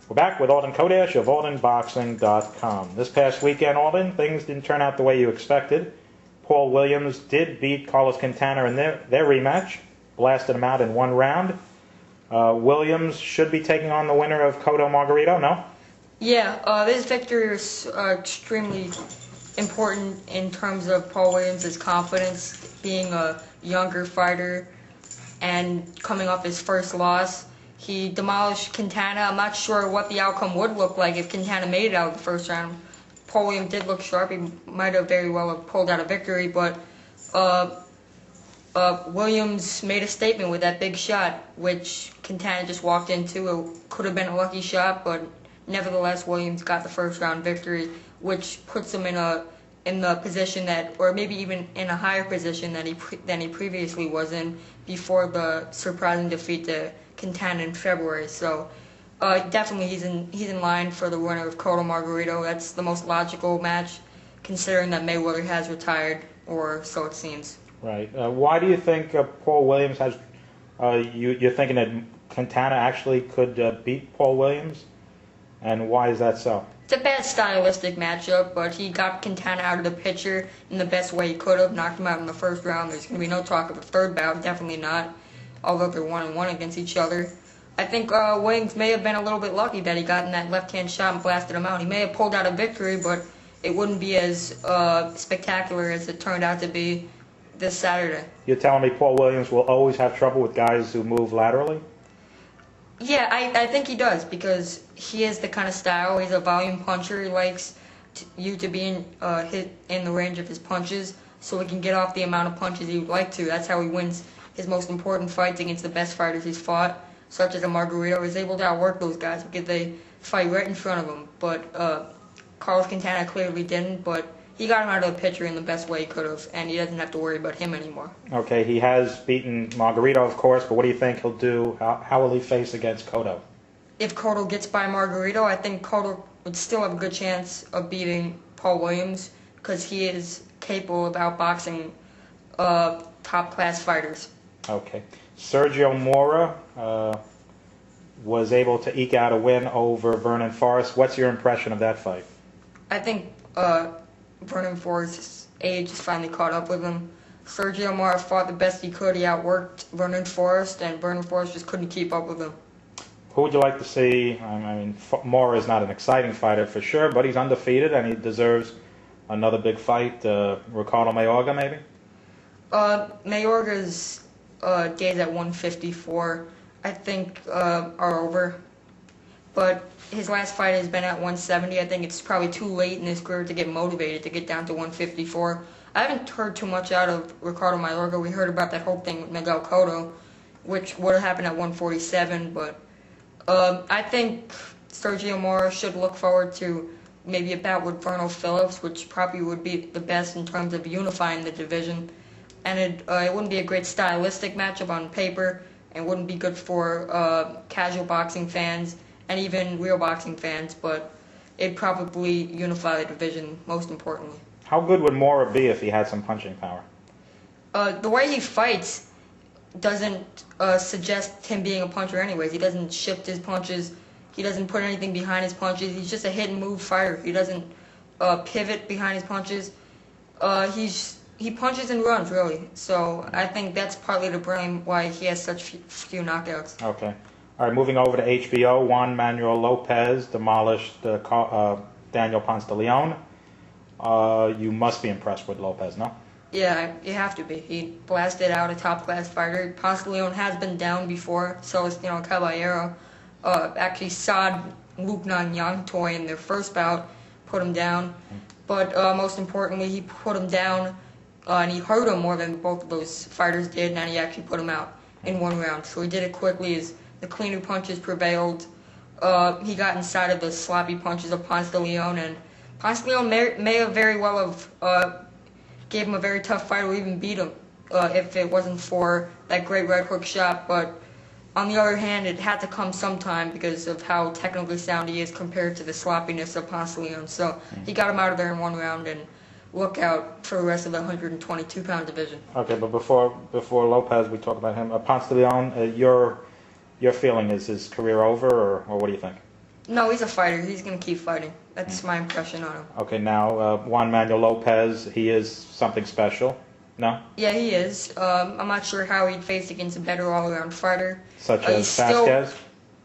We're back with Alden Chodash of AldenBoxing.com. This past weekend, Alden, things didn't turn out the way you expected. Paul Williams did beat Carlos Quintana in their rematch, blasted him out in one round. Williams should be taking on the winner of Cotto Margarito, no? Yeah, this victory is extremely important in terms of Paul Williams' confidence, being a younger fighter and coming off his first loss. He demolished Quintana. I'm not sure what the outcome would look like if Quintana made it out of the first round. Paul Williams did look sharp. He might have very well have pulled out a victory, but Williams made a statement with that big shot, which Quintana just walked into. It could have been a lucky shot, but nevertheless, Williams got the first round victory, which puts him in the position that, or maybe even in a higher position than he previously was in before the surprising defeat to Quintana in February. So definitely he's in line for the winner of Cotto Margarito. That's the most logical match, considering that Mayweather has retired, or so it seems. Right. Why do you think Paul Williams has? You're thinking that Quintana actually could beat Paul Williams, and why is that so? It's a bad stylistic matchup, but he got Quintana out of the picture in the best way he could have, knocked him out in the first round. There's going to be no talk of a third bout, definitely not, although they're 1-1 against each other. I think Williams may have been a little bit lucky that he got in that left-hand shot and blasted him out. He may have pulled out a victory, but it wouldn't be as spectacular as it turned out to be this Saturday. You're telling me Paul Williams will always have trouble with guys who move laterally? Yeah, I think he does, because he is the kind of style. He's a volume puncher. He likes you to be hit in the range of his punches, so he can get off the amount of punches he would like to. That's how he wins his most important fights against the best fighters he's fought, such as a Margarito. He's able to outwork those guys because they fight right in front of him. But Carlos Quintana clearly didn't, but he got him out of the picture in the best way he could have, and he doesn't have to worry about him anymore. Okay, he has beaten Margarito, of course, but what do you think he'll do? How will he face against Cotto? If Cotto gets by Margarito, I think Cotto would still have a good chance of beating Paul Williams, because he is capable of outboxing top-class fighters. Okay. Sergio Mora was able to eke out a win over Vernon Forrest. What's your impression of that fight? I think Vernon Forrest's age has finally caught up with him. Sergio Mora fought the best he could. He outworked Vernon Forrest, and Vernon Forrest just couldn't keep up with him. Who would you like to see? I mean, Mora is not an exciting fighter for sure, but he's undefeated and he deserves another big fight. Ricardo Mayorga, maybe? Mayorga's days at 154, I think, are over. But his last fight has been at 170. I think it's probably too late in his career to get motivated to get down to 154. I haven't heard too much out of Ricardo Mayorga. We heard about that whole thing with Miguel Cotto, which would have happened at 147. But I think Sergio Mora should look forward to maybe a bout with Verno Phillips, which probably would be the best in terms of unifying the division. And it wouldn't be a great stylistic matchup on paper, and wouldn't be good for casual boxing fans and even real boxing fans, but it'd probably unify the division, most importantly. How good would Mora be if he had some punching power? The way he fights doesn't suggest him being a puncher anyways. He doesn't shift his punches. He doesn't put anything behind his punches. He's just a hit and move fighter. He doesn't pivot behind his punches. He punches and runs, really. So I think that's partly to blame why he has such few knockouts. Okay. All right, moving over to HBO, Juan Manuel Lopez demolished Daniel Ponce de Leon. You must be impressed with Lopez, no? Yeah, you have to be. He blasted out a top-class fighter. Ponce de Leon has been down before, so is Caballero. Actually sawed Luke Nanyang Toy in their first bout, put him down. But most importantly, he put him down, and he hurt him more than both of those fighters did, and he actually put him out in one round. So he did it quickly. The cleaner punches prevailed. He got inside of the sloppy punches of Ponce de Leon, and Ponce de Leon may have very well have gave him a very tough fight or even beat him if it wasn't for that great right hook shot. But on the other hand, it had to come sometime because of how technically sound he is compared to the sloppiness of Ponce de Leon. So he got him out of there in one round, and look out for the rest of the 122-pound division. Okay, but before Lopez, we talk about him. Ponce de Leon, your feeling, is his career over, or what do you think? No, he's a fighter. He's going to keep fighting. That's my impression on him. Okay, now Juan Lopez, he is something special. No? Yeah, he is. I'm not sure how he'd face against a better all-around fighter. Such as Vasquez?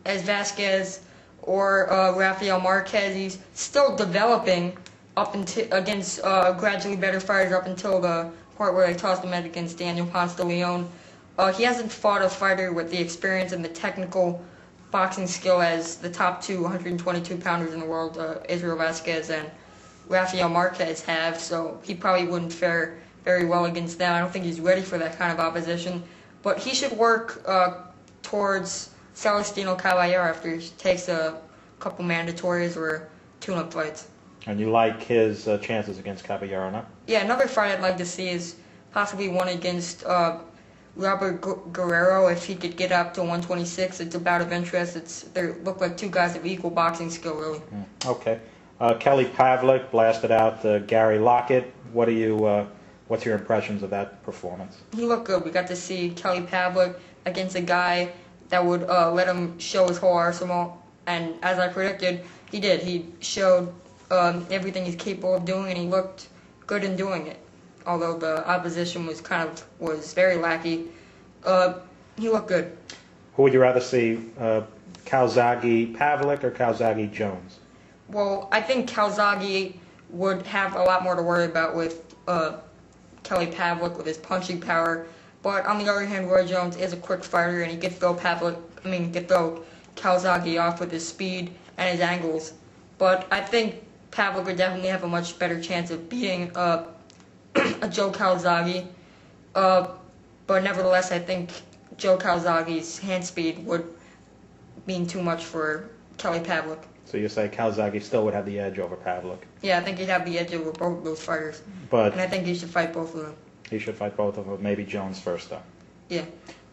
As Vasquez or Rafael Marquez, he's still developing up until against gradually better fighters up until the part where they tossed him out against Daniel Ponce de Leon. He hasn't fought a fighter with the experience and the technical boxing skill as the top two 122-pounders in the world, Israel Vasquez and Rafael Marquez have, so he probably wouldn't fare very well against them. I don't think he's ready for that kind of opposition, but he should work towards Celestino Caballero after he takes a couple mandatories or tune-up fights. And you like his chances against Caballero, no? Yeah, another fight I'd like to see is possibly one against Robert Guerrero if he could get up to 126. It's a bout of interest. They look like two guys of equal boxing skill, really. Okay. Kelly Pavlik blasted out Gary Lockett. What's your impressions of that performance? He looked good. We got to see Kelly Pavlik against a guy that would let him show his whole arsenal. And as I predicted, he did. He showed everything he's capable of doing, and he looked good in doing it. Although the opposition was very lackey, he looked good. Who would you rather see, Calzaghe Pavlik or Calzaghe Jones? Well, I think Calzaghe would have a lot more to worry about with Kelly Pavlik with his punching power. But on the other hand, Roy Jones is a quick fighter, and he could throw Calzaghe off with his speed and his angles. But I think Pavlik would definitely have a much better chance of beating a Joe Calzaghe. But nevertheless, I think Joe Calzaghe's hand speed would mean too much for Kelly Pavlik. So you say Calzaghe still would have the edge over Pavlik? Yeah, I think he'd have the edge over both of those fighters. And I think he should fight both of them. He should fight both of them. Maybe Jones first, though. Yeah.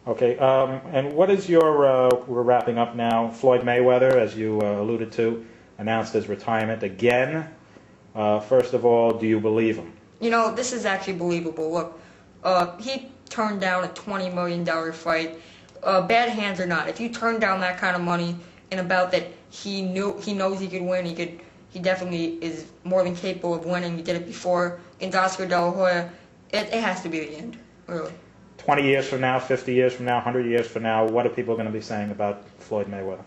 Okay. And what is your? We're wrapping up now. Floyd Mayweather, as you alluded to, announced his retirement again. First of all, do you believe him? You know, this is actually believable. Look, he turned down a $20 million fight. Bad hands or not, if you turn down that kind of money in a bout that he knows he could win, he definitely is more than capable of winning. He did it before against Oscar De La Hoya. It has to be the end, really. 20 years from now, 50 years from now, 100 years from now, what are people going to be saying about Floyd Mayweather?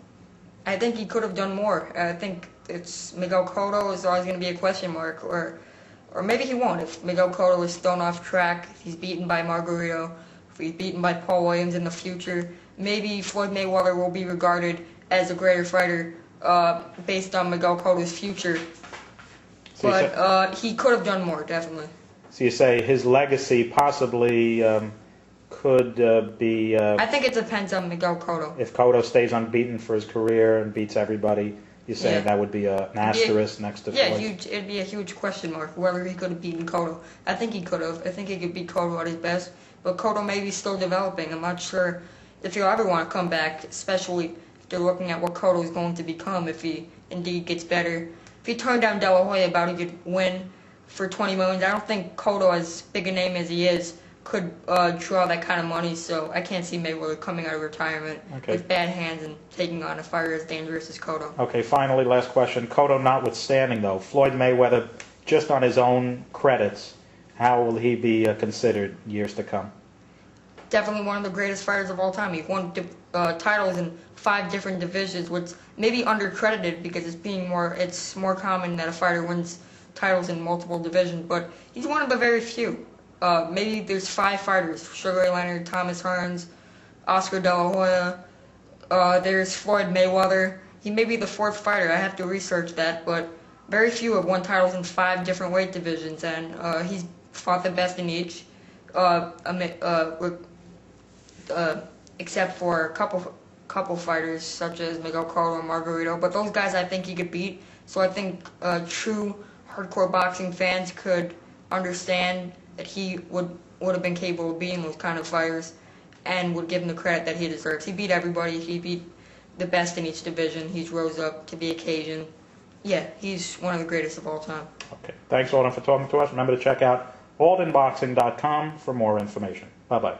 I think he could have done more. I think it's Miguel Cotto is always going to be a question mark, or maybe he won't. If Miguel Cotto is thrown off track, if he's beaten by Margarito, if he's beaten by Paul Williams in the future, maybe Floyd Mayweather will be regarded as a greater fighter based on Miguel Cotto's future. But he could have done more, definitely. So you say his legacy possibly could be... I think it depends on Miguel Cotto. If Cotto stays unbeaten for his career and beats everybody, you say that would be an asterisk next to Floyd? Yeah, it'd be a huge question mark, whether he could have beaten Cotto. I think he could have. I think he could beat Cotto at his best. But Cotto may be still developing. I'm not sure if he'll ever want to come back, especially if they're looking at what Cotto is going to become if he indeed gets better. If he turned down De La Hoya about he could win for $20 million, I don't think Cotto, as big a name as he is, could draw that kind of money. So I can't see Mayweather coming out of retirement with bad hands and taking on a fighter as dangerous as Cotto. Okay, finally, last question. Cotto notwithstanding, though, Floyd Mayweather, just on his own credits, how will he be considered years to come? Definitely one of the greatest fighters of all time. He won titles in 5 different divisions, which may be undercredited because it's more common that a fighter wins titles in multiple divisions, but he's one of the very few. Maybe there's 5 fighters: Sugar Ray Leonard, Thomas Hearns, Oscar De La Hoya. There's Floyd Mayweather. He may be the 4th fighter. I have to research that, but very few have won titles in 5 different weight divisions, and he's fought the best in each. Except for a couple fighters such as Miguel Cotto and Margarito, but those guys I think he could beat. So I think true hardcore boxing fans could understand that he would have been capable of beating those kind of fighters, and would give him the credit that he deserves. He beat everybody. He beat the best in each division. He's rose up to the occasion. Yeah, he's one of the greatest of all time. Okay, thanks Alden for talking to us. Remember to check out aldenboxing.com for more information. Bye-bye.